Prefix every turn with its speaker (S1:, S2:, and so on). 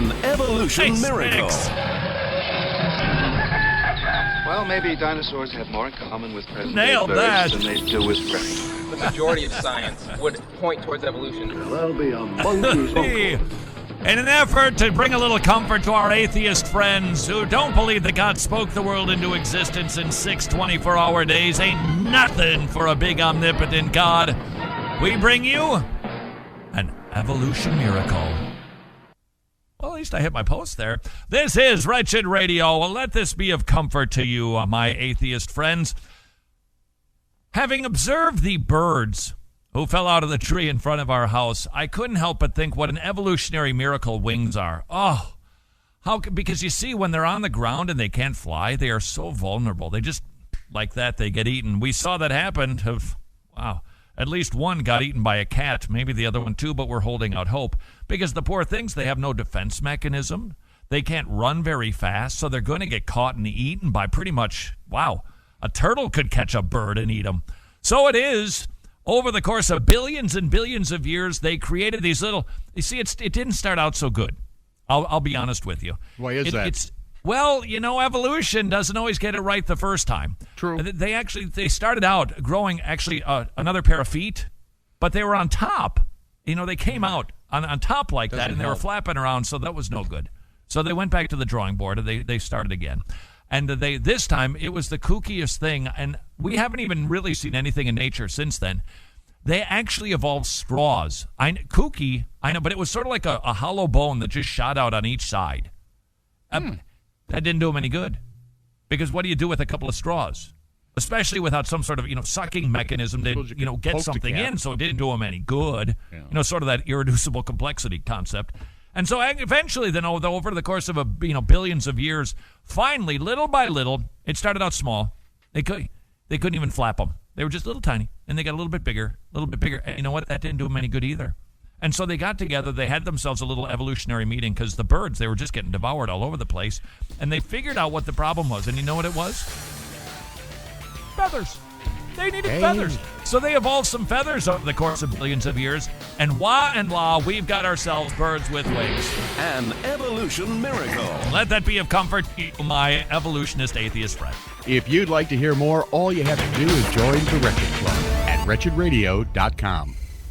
S1: An evolution miracle.
S2: Well, maybe dinosaurs have more in common with present-day
S3: Nailed
S2: birds
S3: that.
S2: than they do with predators.
S4: The majority of science would point towards evolution.
S5: There'll be a monkey's
S3: Hey, in an effort to bring a little comfort to our atheist friends who don't believe that God spoke the world into existence in 6 24-hour days, ain't nothing for a big omnipotent God, we bring you an evolution miracle. Well, at least I hit my post there. This is Wretched Radio. Well, let this be of comfort to you, my atheist friends. Having observed the birds who fell out of the tree in front of our house, I couldn't help but think what an evolutionary miracle wings are. Oh, because you see, when they're on the ground and they can't fly, they are so vulnerable. They just, like that, they get eaten. We saw that happen. Wow. At least one got eaten by a cat, maybe the other one too, but we're holding out hope. Because the poor things, they have no defense mechanism. They can't run very fast, so they're going to get caught and eaten by pretty much, a turtle could catch a bird and eat them. So it is. Over the course of billions and billions of years, they created these little... You see, it didn't start out so good. I'll be honest with you.
S6: Why is that?
S3: Well, evolution doesn't always get it right the first time.
S6: True.
S3: They started out growing another pair of feet, but they were on top. They came out on top like that, and they were flapping around, so that was no good. So they went back to the drawing board, and they started again. And this time, it was the kookiest thing, and we haven't even really seen anything in nature since then. They actually evolved straws. Kooky, I know, but it was sort of like a hollow bone that just shot out on each side. That didn't do them any good. Because what do you do with a couple of straws? Especially without some sort of, sucking mechanism to, get something in, so it didn't do them any good. Yeah. Sort of that irreducible complexity concept. And so eventually, then, over the course of billions of years, finally, little by little, it started out small. They couldn't even flap them. They were just little tiny, and they got a little bit bigger. And you know what? That didn't do them any good either. And so they got together. They had themselves a little evolutionary meeting because the birds, they were just getting devoured all over the place. And they figured out what the problem was. And you know what it was? Feathers. They needed feathers. So they evolved some feathers over the course of billions of years. And voila, we've got ourselves birds with wings.
S1: An evolution miracle.
S3: Let that be of comfort to my evolutionist atheist friend.
S6: If you'd like to hear more, all you have to do is join the Wretched Club at wretchedradio.com.